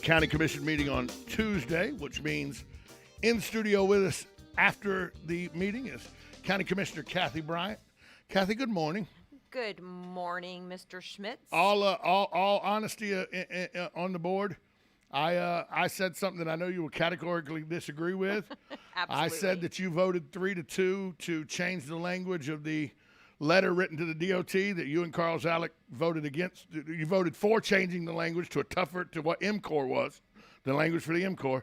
County Commission meeting on Tuesday, which means in studio with us after the meeting is County Commissioner Kathy Bryant. Kathy, good morning. Good morning, Mr. Schmitz. All honesty on the board. I said something that I know you will categorically disagree with. Absolutely. I said that you voted 3-2 to change the language of the letter written to the DOT that you and Carl Zalek voted against. You voted for changing the language to a tougher, to what MCOR was, the language for the MCOR.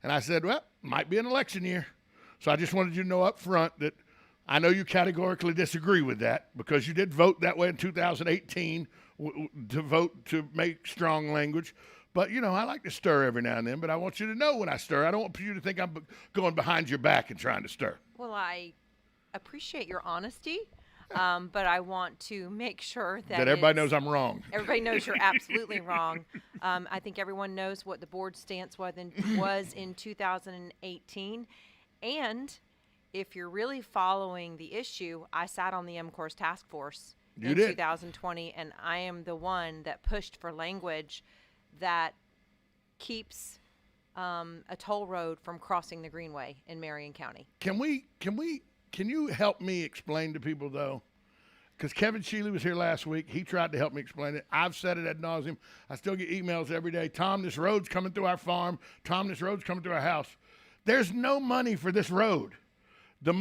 And I said, well, might be an election year. So I just wanted you to know up front that I know you categorically disagree with that because you did vote that way in 2018 to vote to make strong language. But, you know, I like to stir every now and then, but I want you to know when I stir. I don't want you to think I'm going behind your back and trying to stir. Well, I appreciate your honesty, but I want to make sure that everybody knows I'm wrong. Everybody knows you're absolutely wrong. I think everyone knows what the board stance was in 2018. And if you're really following the issue, I sat on the MCOR's task force in 2020, and I am the one that pushed for language that keeps a toll road from crossing the Greenway in Marion County. Can you help me explain to people, though? Because Kevin Shealy was here last week. He tried to help me explain it. I've said it ad nauseum. I still get emails every day. Tom, this road's coming through our farm. Tom, this road's coming through our house. There's no money for this road. The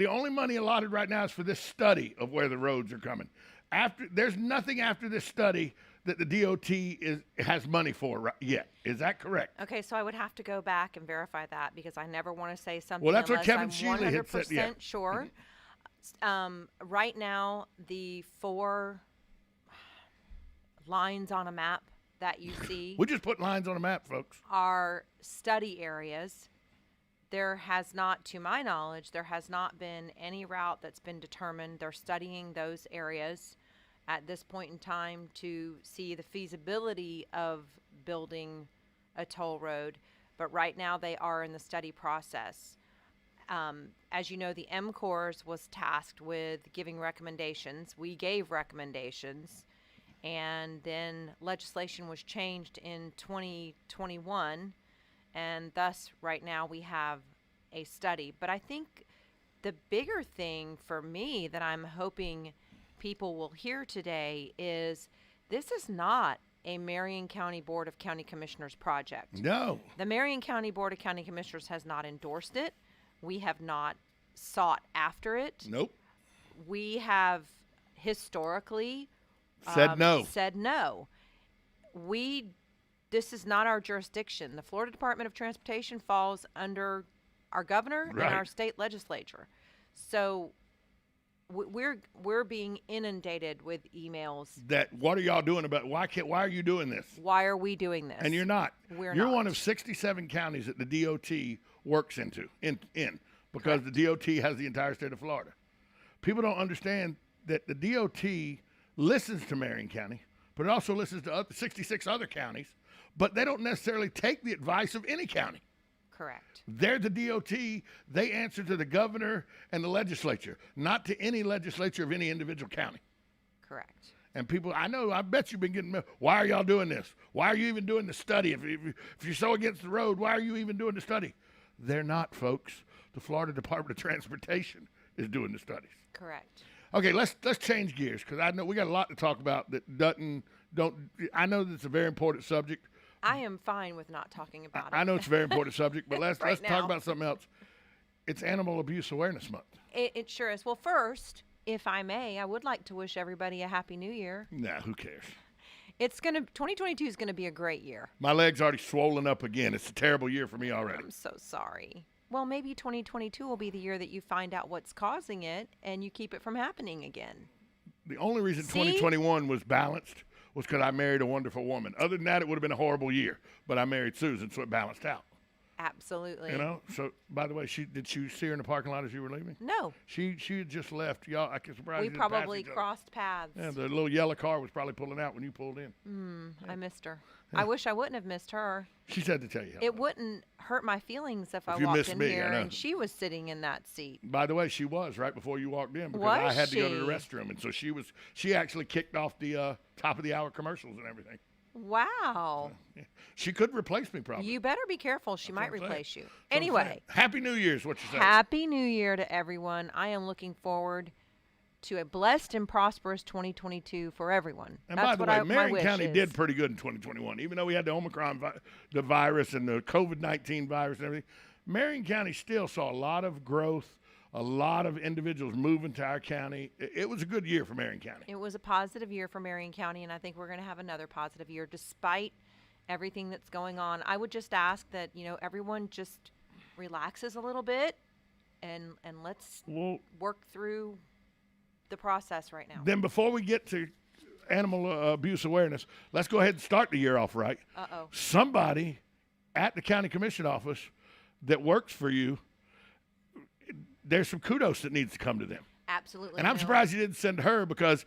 only money allotted right now is for this study of where the roads are coming. There's nothing after this study that the DOT has money for yet. Is that correct? Okay, so I would have to go back and verify that because I never want to say something. Well, that's what unless Kevin I'm Shealy had said. 100% sure. Right now, the 4 lines on a map that you see. We just put lines on a map, folks. Are study areas. There has not, to my knowledge, there has not been any route that's been determined. They're studying those areas at this point in time to see the feasibility of building a toll road. But right now they are in the study process. As you know, the MCORS was tasked with giving recommendations. We gave recommendations. And then legislation was changed in 2021. And thus, right now, we have a study. But I think the bigger thing for me that I'm hoping people will hear today is this is not a Marion County Board of County Commissioners project. No. The Marion County Board of County Commissioners has not endorsed it. We have not sought after it. Nope. We have historically said no. This is not our jurisdiction. The Florida Department of Transportation falls under our governor and our state legislature. So we're being inundated with emails. That what are y'all doing about why are you doing this? Why are we doing this? And you're not. You're not. One of 67 counties that the DOT works in because the DOT has the entire state of Florida. People don't understand that the DOT listens to Marion County, but it also listens to 66 other counties. But they don't necessarily take the advice of any county. Correct. They're the DOT. They answer to the governor and the legislature, not to any legislature of any individual county. Correct. And people, I bet you've been getting, why are y'all doing this? Why are you even doing the study? If you're so against the road, why are you even doing the study? They're not, folks. The Florida Department of Transportation is doing the studies. Correct. Okay, let's change gears because I know we got a lot to talk about that I know that's a very important subject. I am fine with not talking about it. I know it's a very important subject, but let's talk about something else. It's Animal Abuse Awareness Month. It sure is. Well, first, if I may, I would like to wish everybody a Happy New Year. Nah, who cares? 2022 is gonna be a great year. My leg's already swollen up again. It's a terrible year for me already. I'm so sorry. Well, maybe 2022 will be the year that you find out what's causing it and you keep it from happening again. The only reason 2021 was balanced was because I married a wonderful woman. Other than that, it would have been a horrible year. But I married Susan, so it balanced out. Absolutely. You know. So, by the way, did you see her in the parking lot as you were leaving? No. She had just left. Y'all, I can surprise you. We probably crossed paths. Yeah, the little yellow car was probably pulling out when you pulled in. I missed her. Yeah. I wish I wouldn't have missed her. She said to tell you. It wouldn't hurt my feelings if I walked in here and she was sitting in that seat. By the way, she was right before you walked in because I had to go to the restroom, and so she actually kicked off the top of the hour commercials and everything. Wow. Yeah. She could replace me probably. You better be careful. She might what I'm saying. replace you. That's what I'm Anyway, saying. Happy New Year's, what you say. Happy New Year to everyone. I am looking forward to a blessed and prosperous 2022 for everyone. And That's by the what way, my Marion wish County is. did pretty good in 2021, even though we had the Omicron, the virus, and the COVID-19 virus and everything. Marion County still saw a lot of growth, a lot of individuals moving to our county. It was a good year for Marion County. It was a positive year for Marion County, and I think we're going to have another positive year despite everything that's going on. I would just ask that, everyone just relaxes a little bit and let's work through the process right now. Then before we get to animal abuse awareness, let's go ahead and start the year off right. Uh-oh. Somebody at the county commission office that works for you, there's some kudos that needs to come to them. Absolutely. And I'm surprised you didn't send her because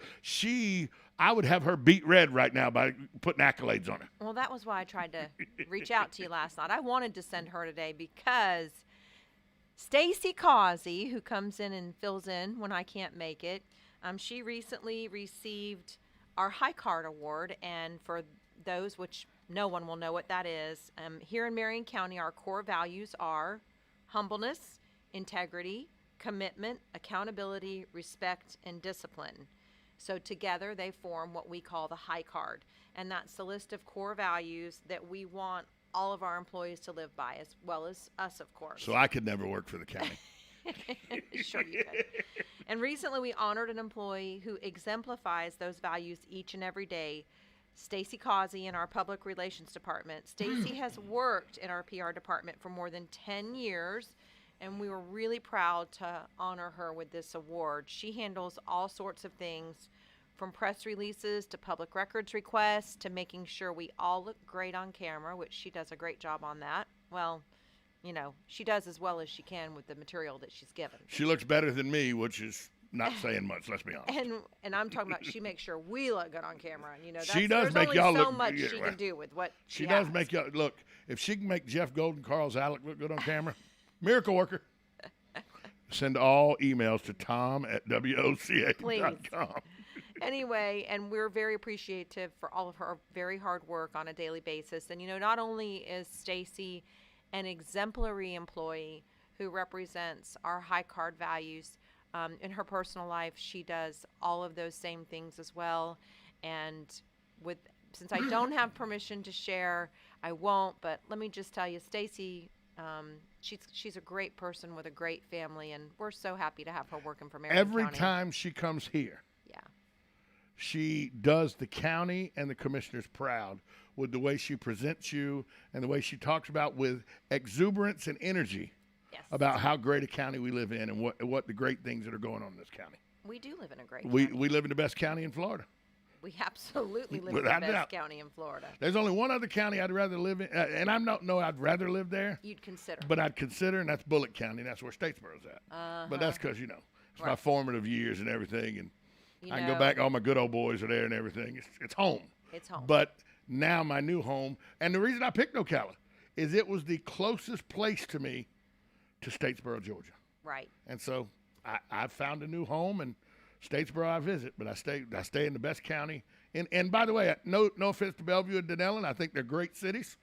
I would have her beat red right now by putting accolades on her. Well, that was why I tried to reach out to you last night. I wanted to send her today because Stacy Causey, who comes in and fills in when I can't make it, she recently received our High Card Award. And for those, which no one will know what that is, here in Marion County, our core values are humbleness, integrity, commitment, accountability, respect, and discipline. So together they form what we call the High Card. And that's the list of core values that we want all of our employees to live by, as well as us, of course. So I could never work for the county. Sure you could. And recently we honored an employee who exemplifies those values each and every day, Stacy Causey in our public relations department. Stacy has worked in our PR department for more than 10 years, and we were really proud to honor her with this award. She handles all sorts of things, from press releases to public records requests to making sure we all look great on camera, which she does a great job on that. Well, she does as well as she can with the material that she's given. She looks better than me, which is not saying much, let's be honest. And I'm talking about she makes sure we look good on camera. And, she does there's make only y'all so look much she can do with what she does has. make y'all look. If she can make Jeff Golden, Carl's Alec look good on camera, miracle worker. Send all emails to tom@woca.com. Anyway, and we're very appreciative for all of her very hard work on a daily basis. And, not only is Stacy an exemplary employee who represents our high card values, in her personal life, she does all of those same things as well. And since I don't have permission to share, I won't. But let me just tell you, Stacy, she's a great person with a great family, and we're so happy to have her working for Marion County. Every time she comes here, yeah, she does the county and the commissioners proud with the way she presents you and the way she talks about with exuberance and energy. Yes. About how great a county we live in and what the great things that are going on in this county. We do live in a great county. county. We live in the best county in Florida. We absolutely live Without in the doubt. best county in Florida. There's only one other county I'd rather live in, and I don't know I'd rather live there. You'd consider. But I'd consider, and that's Bullitt County. That's where Statesboro's at. But that's because, it's my formative years and everything, and I can go back, all my good old boys are there and everything. It's home. It's home. But now my new home, and the reason I picked Ocala is it was the closest place to me to Statesboro, Georgia. Right. And so I've found a new home, and Statesboro I visit, but I stay in the best county. And by the way, no offense to Bellevue and Denellen, I think they're great cities,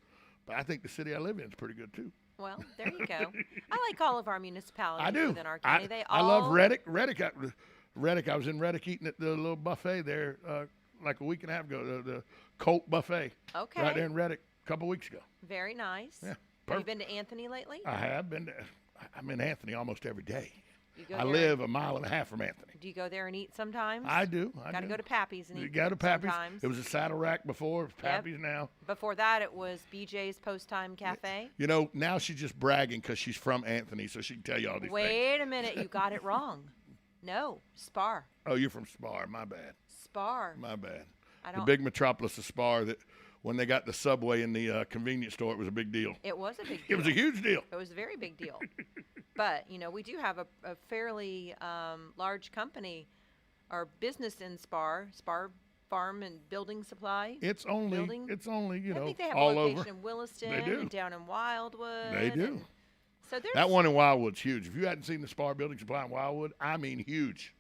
but I think the city I live in is pretty good too. Well, there you go. I like all of our municipalities I do. within our county. I love Reddick. Reddick, I was in Reddick eating at the little buffet there like a week and a half ago, the Colt buffet. Okay. Right there in Reddick a couple weeks ago. Very nice. Yeah. Have you been to Anthony lately? I have been. I'm in Anthony almost every day. I live a mile and a half from Anthony. Do you go there and eat sometimes? I do. Got to go to Pappy's and eat. You go to Pappy's. Sometimes. It was a Saddle Rack before. Pappy's now. Before that, it was BJ's Post Time Cafe. Now she's just bragging because she's from Anthony, so she can tell you all these things. Wait a minute, you got it wrong. No, Spar. Oh, you're from Spar. My bad. Spar. My bad. I The don't. big metropolis of Spar that when they got the subway in the convenience store, it was a big deal. It was a big deal. It was a huge deal. It was a very big deal. But, we do have a fairly large company or business in Spar Farm and Building Supply. It's only, I think they have all a location over. in Williston They do. and down in Wildwood. They do. and So there's That one in Wildwood's huge. If you hadn't seen the Spar Building Supply in Wildwood, I mean huge.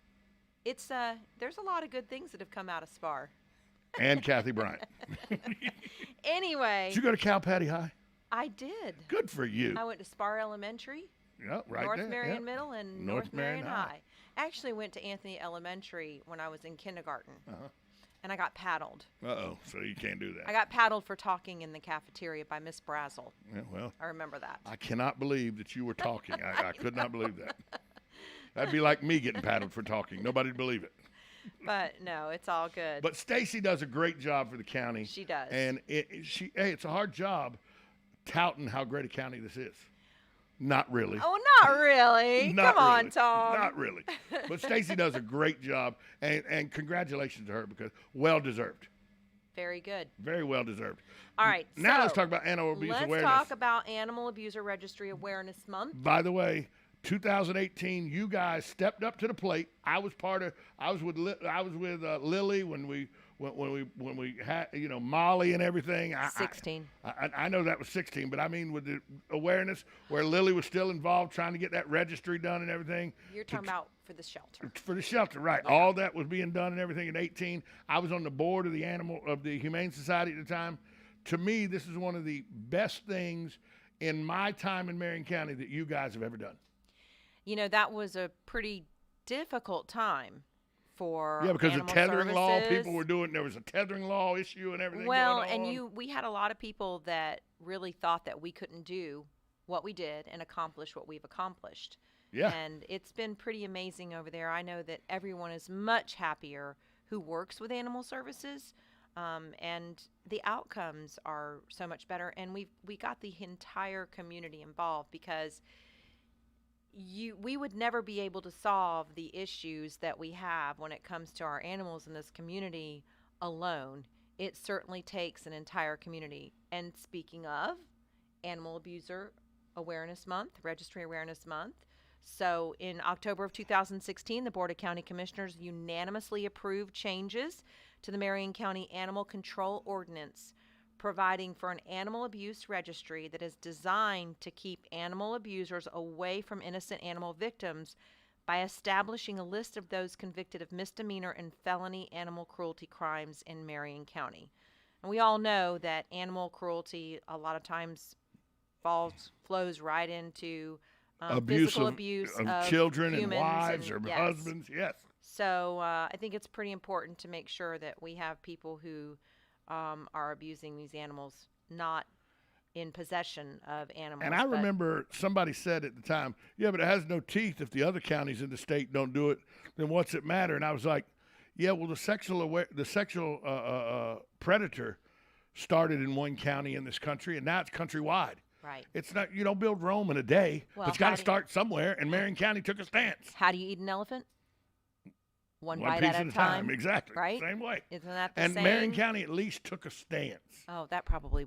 there's a lot of good things that have come out of Spar. And Kathy Bryant. Anyway, Did you go to Cal Patty High? I did. Good for you. I went to Spar Elementary, Yep, right North there. Marion Yep. Middle, and North Marion High. I actually went to Anthony Elementary when I was in kindergarten, and I got paddled. Uh-oh, so you can't do that. I got paddled for talking in the cafeteria by Miss Brazel. Yeah, well, I remember that. I cannot believe that you were talking. I could not believe that. That'd be like me getting paddled for talking. Nobody'd believe it. But no, it's all good. But Stacy does a great job for the county. She does. And it's a hard job touting how great a county this is. Not really. Oh, not really. Not Come really. on, Tom. Not really. But Stacy does a great job, and congratulations to her because well-deserved. Very good. Very well-deserved. All right. Now so let's talk about animal abuse awareness. Let's talk about Animal Abuser Registry Awareness Month. By the way, 2018, you guys stepped up to the plate. I was with Lily when we had Molly and everything. 16. I know that was 16, but I mean with the awareness where Lily was still involved trying to get that registry done and everything. You're talking about for the shelter. For the shelter, right? Yeah. All that was being done and everything in 18. I was on the board of the Humane Society at the time. To me, this is one of the best things in my time in Marion County that you guys have ever done. You know, that was a pretty difficult time for because animal the tethering law, services. people were doing. There was a tethering law issue and everything. Well, going on. and we had a lot of people that really thought that we couldn't do what we did and accomplish what we've accomplished. Yeah. And it's been pretty amazing over there. I know that everyone is much happier who works with animal services, and the outcomes are so much better. And we got the entire community involved because we would never be able to solve the issues that we have when it comes to our animals in this community alone. It certainly takes an entire community. And speaking of Animal Abuser Awareness Month, Registry Awareness Month, so in October of 2016, the Board of County Commissioners unanimously approved changes to the Marion County Animal Control Ordinance, providing for an animal abuse registry that is designed to keep animal abusers away from innocent animal victims by establishing a list of those convicted of misdemeanor and felony animal cruelty crimes in Marion County. And we all know that animal cruelty a lot of times flows right into physical abuse of children and humans wives or yes. husbands. Yes. So I think it's pretty important to make sure that we have people who are abusing these animals not in possession of animals. And I remember somebody said at the time, yeah, but it has no teeth. If the other counties in the state don't do it, then what's it matter? And I was like, yeah, well, the sexual predator started in one county in this country, and now it's countrywide. Right. It's not, you don't build Rome in a day. Well, it's got to start somewhere, and Marion County took a stance. How do you eat an elephant? One One bite piece at a a time. Exactly. Right? Same way. Isn't that the and same? Marion County at least took a stance. Oh, that probably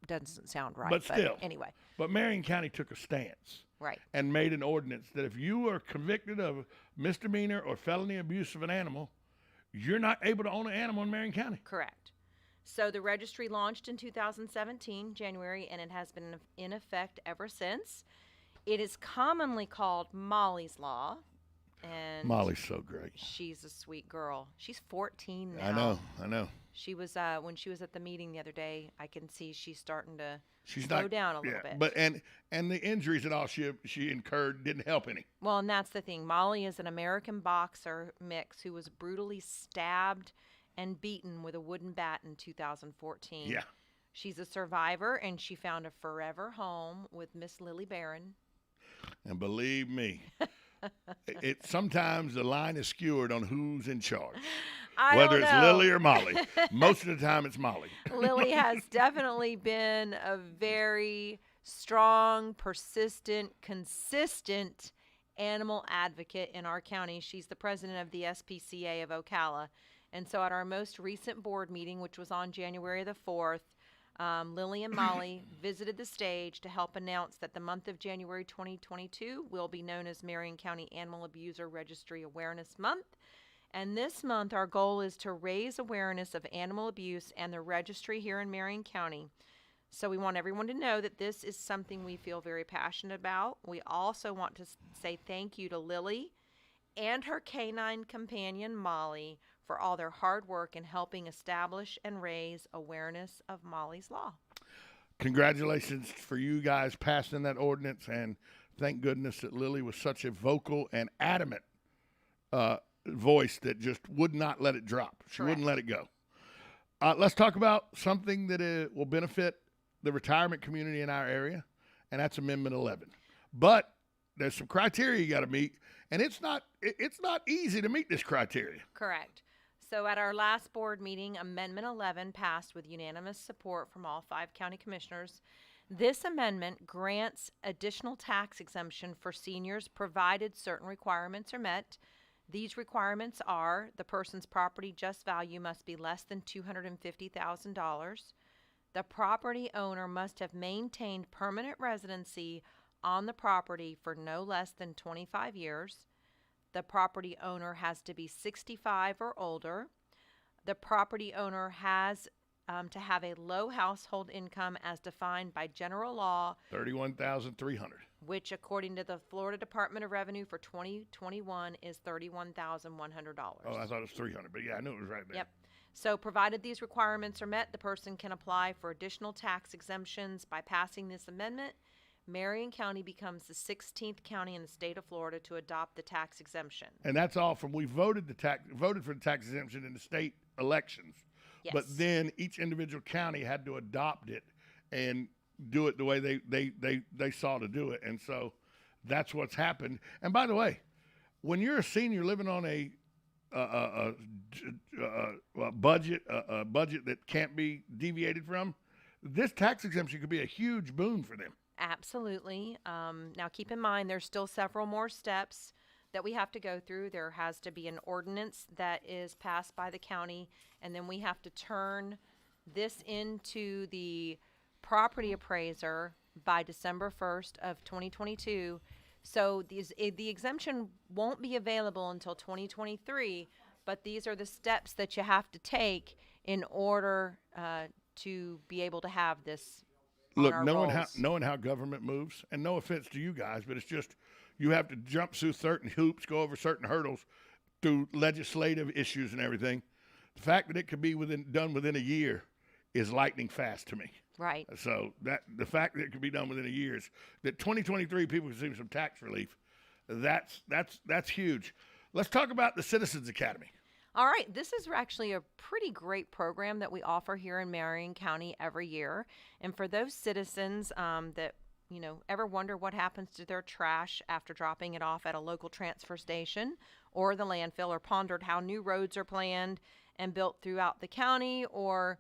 doesn't sound right. But still. Anyway. But Marion County took a stance. Right. And made an ordinance that if you are convicted of misdemeanor or felony abuse of an animal, you're not able to own an animal in Marion County. Correct. So the registry launched in 2017, January, and it has been in effect ever since. It is commonly called Molly's Law. And Molly's so great. She's a sweet girl. She's 14 now. I know. She was when she was at the meeting the other day. I can see she's starting to slow down a little bit. But and the injuries and all she incurred didn't help any. Well, and that's the thing. Molly is an American boxer mix who was brutally stabbed and beaten with a wooden bat in 2014. Yeah. She's a survivor, and she found a forever home with Miss Lily Barron. And believe me, sometimes the line is skewered on who's in charge. Whether it's Lily or Molly. Most of the time it's Molly. Lily has definitely been a very strong, persistent, consistent animal advocate in our county. She's the president of the SPCA of Ocala. And so at our most recent board meeting, which was on January the 4th, Lily and Molly visited the stage to help announce that the month of January 2022 will be known as Marion County Animal Abuser Registry Awareness Month. And this month, our goal is to raise awareness of animal abuse and the registry here in Marion County. So we want everyone to know that this is something we feel very passionate about. We also want to say thank you to Lily and her canine companion, Molly, for all their hard work in helping establish and raise awareness of Molly's Law. Congratulations for you guys passing that ordinance, and thank goodness that Lily was such a vocal and adamant voice that just would not let it drop. She wouldn't let it go. Let's talk about something that will benefit the retirement community in our area, and that's Amendment 11. But there's some criteria you got to meet, and it's not easy to meet this criteria. Correct. So at our last board meeting, Amendment 11 passed with unanimous support from all 5 county commissioners. This amendment grants additional tax exemption for seniors provided certain requirements are met. These requirements are the person's property just value must be less than $250,000. The property owner must have maintained permanent residency on the property for no less than 25 years. The property owner has to be 65 or older. The property owner has to have a low household income as defined by general law, $31,300. which according to the Florida Department of Revenue for 2021 is $31,100. Oh, I thought it was $300, but yeah, I knew it was right there. Yep. So provided these requirements are met, the person can apply for additional tax exemptions. By passing this amendment, Marion County becomes the 16th county in the state of Florida to adopt the tax exemption. And that's all from we voted for the tax exemption in the state elections. Yes. But then each individual county had to adopt it and do it the way they saw to do it. And so that's what's happened. And by the way, when you're a senior living on a budget that can't be deviated from, this tax exemption could be a huge boon for them. Absolutely. Now, keep in mind, there's still several more steps that we have to go through. There has to be an ordinance that is passed by the county, and then we have to turn this into the property appraiser by December 1st of 2022. So the exemption won't be available until 2023, but these are the steps that you have to take in order to be able to have this. Look, knowing how government moves, and no offense to you guys, but it's just you have to jump through certain hoops, go over certain hurdles through legislative issues and everything. The fact that it could be done within a year is lightning fast to me. Right. So that the fact that it could be done within a year is that 2023 people can see some tax relief. That's huge. Let's talk about the Citizens Academy. All right, this is actually a pretty great program that we offer here in Marion County every year. And for those citizens that, ever wonder what happens to their trash after dropping it off at a local transfer station or the landfill, or pondered how new roads are planned and built throughout the county, or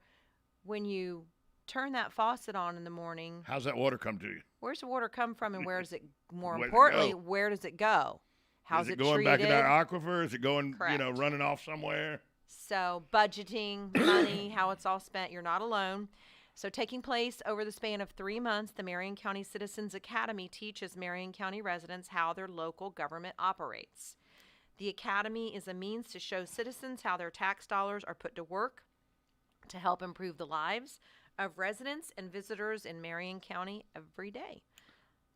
when you turn that faucet on in the morning, how's that water come to you? Where's the water come from, and where does it, more Where'd it importantly, go? where does it go? How's Is it going treated? back in our aquifer? Is it going, Correct. running off somewhere? So budgeting, money, how it's all spent, you're not alone. So taking place over the span of 3 months, the Marion County Citizens Academy teaches Marion County residents how their local government operates. The academy is a means to show citizens how their tax dollars are put to work to help improve the lives of residents and visitors in Marion County every day.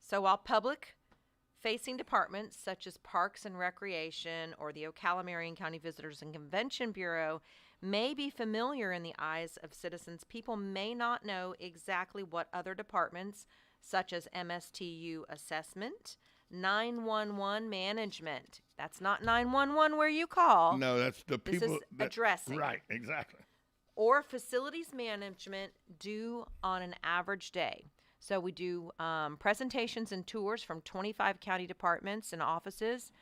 So while public-facing departments such as Parks and Recreation or the Ocala Marion County Visitors and Convention Bureau may be familiar in the eyes of citizens, people may not know exactly what other departments such as MSTU assessment, 911 management. That's not 911 where you call. No, that's the people. This is addressing. Right, exactly. Or facilities management do on an average day. So we do presentations and tours from 25 county departments and offices.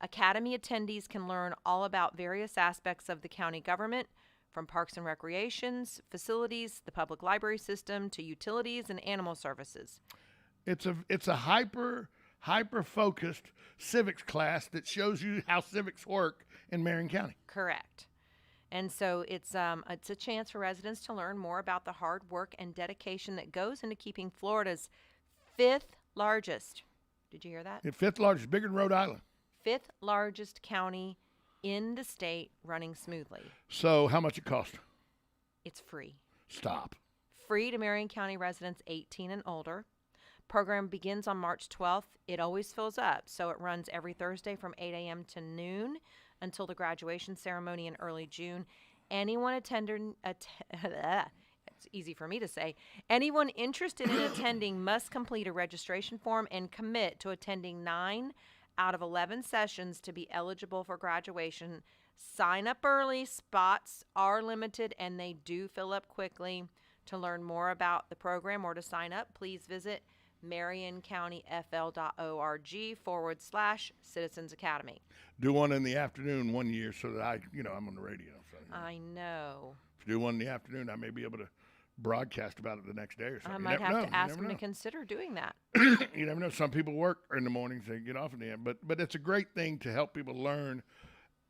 Academy attendees can learn all about various aspects of the county government, from parks and recreations, facilities, the public library system, to utilities and animal services. It's a hyper focused civics class that shows you how civics work in Marion County. Correct. And so it's a chance for residents to learn more about the hard work and dedication that goes into keeping Florida's 5th largest. Did you hear that? The 5th largest, bigger than Rhode Island. 5th largest county in the state running smoothly. So how much it cost? It's free. Stop. Free to Marion County residents 18 and older. Program begins on March 12th. It always fills up, so it runs every Thursday from 8 a.m. to noon. until the graduation ceremony in early June. Anyone it's easy for me to say. Anyone interested in attending must complete a registration form and commit to attending 9 out of 11 sessions to be eligible for graduation. Sign up early. Spots are limited, and they do fill up quickly. To learn more about the program or to sign up, please visit marioncountyfl.org/Citizens Academy. Do one in the afternoon one year so that I'm on the radio. So, I know. If you do one in the afternoon, I may be able to broadcast about it the next day or something. I might have to ask them to consider doing that. You never know. Some people work in the mornings, they get off in the end. But it's a great thing to help people learn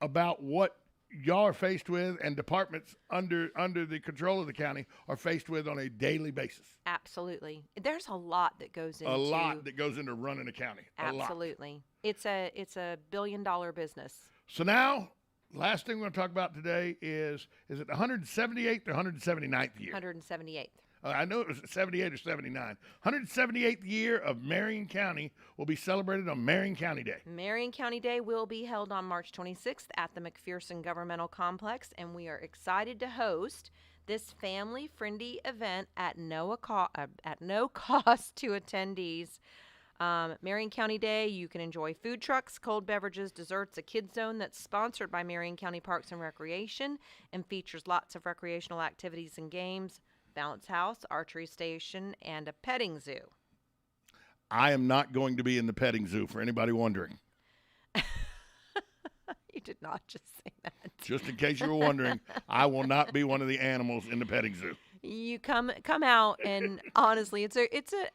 about what y'all are faced with and departments under the control of the county are faced with on a daily basis. Absolutely. There's a lot that goes into running a county. Absolutely. It's a $1 billion business. So now, last thing we're going to talk about today is it the 178th or 179th year? 178th. I know it was 78 or 79. 178th year of Marion County will be celebrated on Marion County Day. Marion County Day will be held on March 26th at the McPherson Governmental Complex, and we are excited to host this family-friendly event at no cost to attendees. Marion County Day, you can enjoy food trucks, cold beverages, desserts, a kids zone that's sponsored by Marion County Parks and Recreation and features lots of recreational activities and games, bounce house, archery station, and a petting zoo. I am not going to be in the petting zoo, for anybody wondering. You did not just say that. Just in case you were wondering, I will not be one of the animals in the petting zoo. You come out, and honestly, it's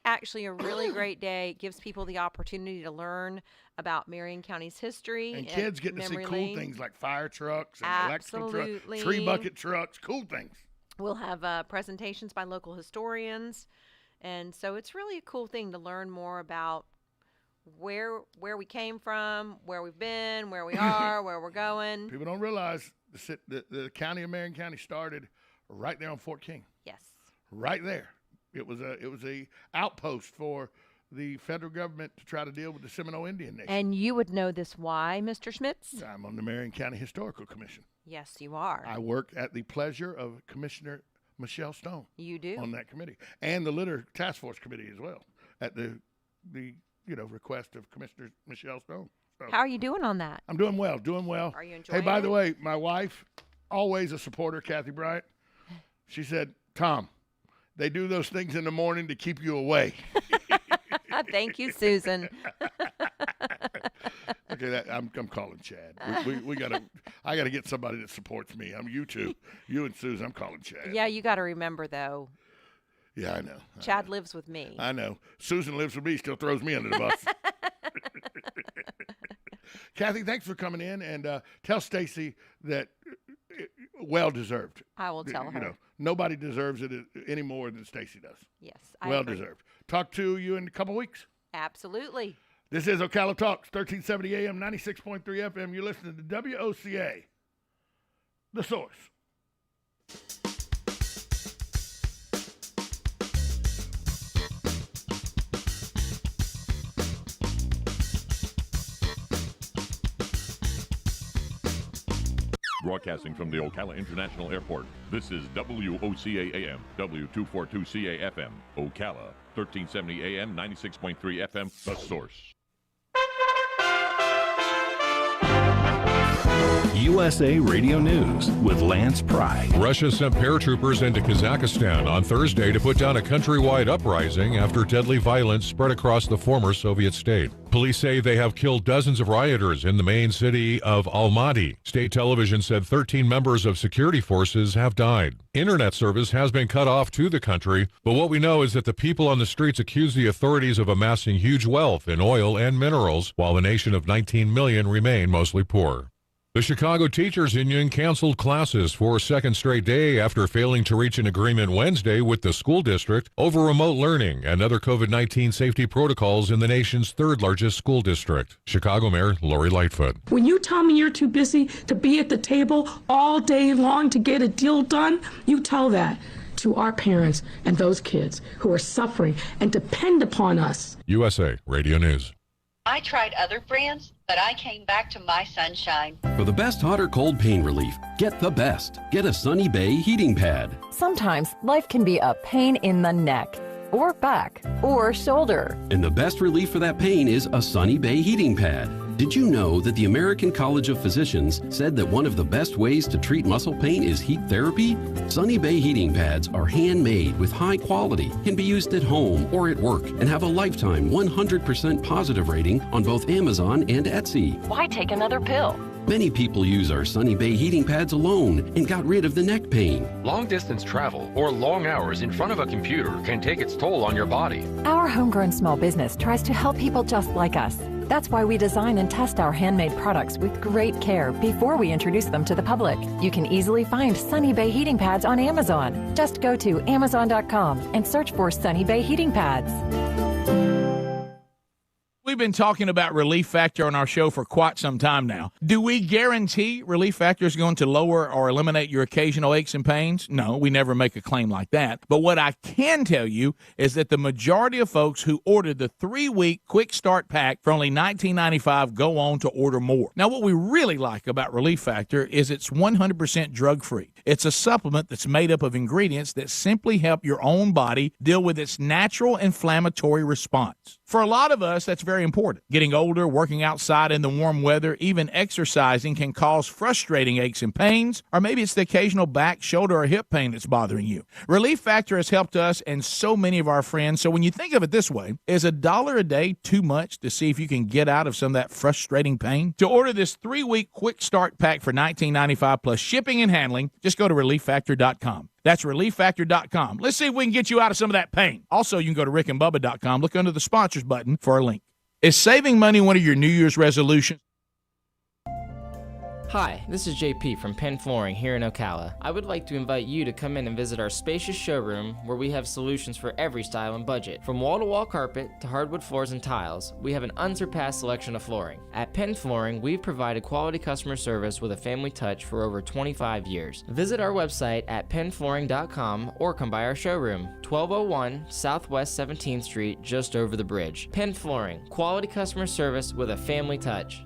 actually a really great day. It gives people the opportunity to learn about Marion County's history. And kids get to see cool things like fire trucks and electrical trucks, tree bucket trucks, cool things. We'll have presentations by local historians, and so it's really a cool thing to learn more about where we came from, where we've been, where we are, where we're going. People don't realize the county of Marion County started right there on Fort King. Yes, right there. It was a outpost for the federal government to try to deal with the Seminole Indian Nation. And you would know this why, Mr. Schmitz? I'm on the Marion County Historical Commission. Yes, you are. I work at the pleasure of Commissioner Michelle Stone. You do? On that committee. And the Litter Task Force Committee as well, at the request of Commissioner Michelle Stone. So, how are you doing on that? I'm doing well. Are you enjoying it? Hey, by the way, my wife, always a supporter, Kathy Bryant, she said, Tom, they do those things in the morning to keep you away. Thank you, Susan. Okay, I'm calling Chad. I gotta get somebody that supports me. You two, you and Susan. I'm calling Chad. Yeah, you got to remember though. Yeah, I know. Chad lives with me. I know. Susan lives with me. Still throws me under the bus. Kathy, thanks for coming in, and tell Stacy that well deserved. I will tell her. Nobody deserves it any more than Stacy does. Yes, I agree. Deserved. Talk to you in a couple weeks. Absolutely. This is Ocala Talks, 1370 AM, 96.3 FM. You're listening to WOCA, The Source. Broadcasting from the Ocala International Airport, this is WOCA AM, W242CA FM, Ocala, 1370 AM, 96.3 FM, The Source. USA Radio News with Lance Pry. Russia sent paratroopers into Kazakhstan on Thursday to put down a countrywide uprising after deadly violence spread across the former Soviet state. Police say they have killed dozens of rioters in the main city of Almaty. State television said 13 members of security forces have died. Internet service has been cut off to the country, but what we know is that the people on the streets accuse the authorities of amassing huge wealth in oil and minerals, while the nation of 19 million remain mostly poor. The Chicago Teachers Union canceled classes for a second straight day after failing to reach an agreement Wednesday with the school district over remote learning and other COVID-19 safety protocols in the nation's third largest school district. Chicago Mayor Lori Lightfoot. When you tell me you're too busy to be at the table all day long to get a deal done, you tell that to our parents and those kids who are suffering and depend upon us. USA Radio News. I tried other brands, but I came back to my Sunshine. For the best hot or cold pain relief, get the best. Get a Sunny Bay heating pad. Sometimes life can be a pain in the neck, or back, or shoulder. And the best relief for that pain is a Sunny Bay heating pad. Did you know that the American College of Physicians said that one of the best ways to treat muscle pain is heat therapy? Sunny Bay heating pads are handmade with high quality, can be used at home or at work, and have a lifetime 100% positive rating on both Amazon and Etsy. Why take another pill? Many people use our Sunny Bay heating pads alone and got rid of the neck pain. Long distance travel or long hours in front of a computer can take its toll on your body. Our homegrown small business tries to help people just like us. That's why we design and test our handmade products with great care before we introduce them to the public. You can easily find Sunny Bay heating pads on Amazon. Just go to Amazon.com and search for Sunny Bay heating pads. We've been talking about Relief Factor on our show for quite some time now. Do we guarantee Relief Factor is going to lower or eliminate your occasional aches and pains? No, we never make a claim like that. But what I can tell you is that the majority of folks who ordered the 3-week quick start pack for only $19.95 go on to order more. Now, what we really like about Relief Factor is it's 100% drug-free. It's a supplement that's made up of ingredients that simply help your own body deal with its natural inflammatory response. For a lot of us, that's very important. Getting older, working outside in the warm weather, even exercising can cause frustrating aches and pains, or maybe it's the occasional back, shoulder, or hip pain that's bothering you. Relief Factor has helped us and so many of our friends. So when you think of it this way, is $1 a day too much to see if you can get out of some of that frustrating pain? To order this 3-week quick start pack for $19.95 plus shipping and handling, just go to ReliefFactor.com. That's ReliefFactor.com. Let's see if we can get you out of some of that pain. Also, you can go to RickandBubba.com. Look under the sponsors button for a link. Is saving money one of your New Year's resolutions? Hi, this is JP from Penn Flooring here in Ocala. I would like to invite you to come in and visit our spacious showroom where we have solutions for every style and budget. From wall-to-wall carpet to hardwood floors and tiles, we have an unsurpassed selection of flooring. At Penn Flooring, we've provided quality customer service with a family touch for over 25 years. Visit our website at pennflooring.com or come by our showroom, 1201 Southwest 17th Street, just over the bridge. Penn Flooring, quality customer service with a family touch.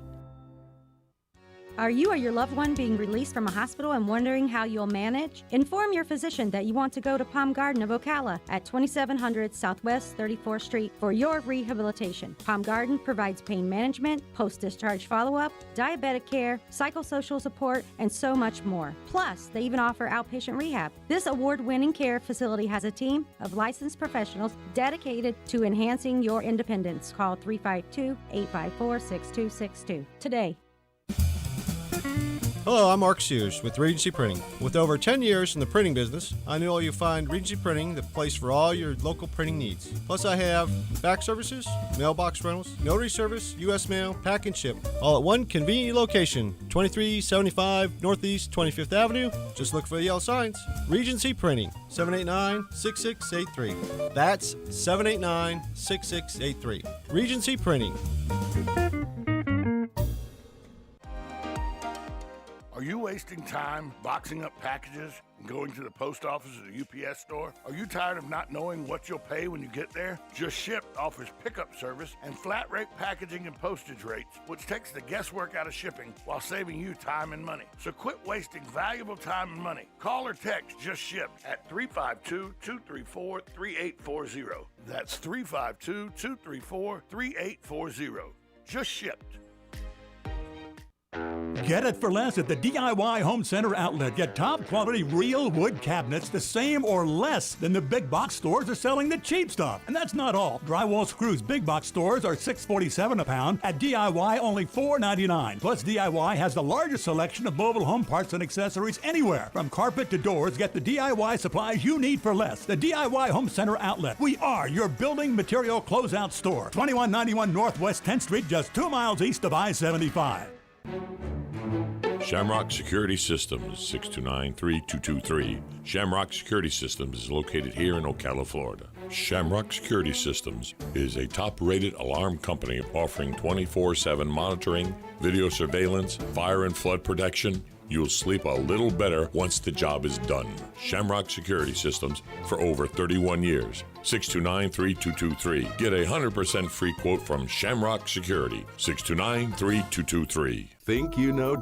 Are you or your loved one being released from a hospital and wondering how you'll manage? Inform your physician that you want to go to Palm Garden of Ocala at 2700 Southwest 34th Street for your rehabilitation. Palm Garden provides pain management, post-discharge follow-up, diabetic care, psychosocial support, and so much more. Plus, they even offer outpatient rehab. This award-winning care facility has a team of licensed professionals dedicated to enhancing your independence. Call 352-854-6262 today. Hello, I'm Mark Sears with Regency Printing. With over 10 years in the printing business, I know you'll find Regency Printing the place for all your local printing needs. Plus, I have fax services, mailbox rentals, notary service, U.S. mail, pack and ship, all at one convenient location, 2375 Northeast 25th Avenue. Just look for the yellow signs. Regency Printing, 789-6683. That's 789-6683. Regency Printing. Are you wasting time boxing up packages and going to the post office or the UPS store? Are you tired of not knowing what you'll pay when you get there? Just Ship offers pickup service and flat rate packaging and postage rates, which takes the guesswork out of shipping while saving you time and money. So quit wasting valuable time and money. Call or text Just Ship at 352-234-3840. That's 352-234-3840. Just Shipped. Get it for less at the DIY Home Center outlet. Get top quality real wood cabinets the same or less than the big box stores are selling the cheap stuff. And that's not all. Drywall screws big box stores are $6.47 a pound. At DIY only $4.99. Plus DIY has the largest selection of mobile home parts and accessories anywhere. From carpet to doors, get the DIY supplies you need for less. The DIY Home Center outlet. We are your building material closeout store. 2191 Northwest 10th Street, just 2 miles east of I-75. Shamrock Security Systems, 629-3223. Shamrock Security Systems is located here in Ocala, Florida. Shamrock Security Systems is a top-rated alarm company offering 24/7 monitoring, video surveillance, fire and flood protection, You'll sleep a little better once the job is done. Shamrock Security Systems for over 31 years. 629-3223. Get a 100% free quote from Shamrock Security. 629-3223. Think you know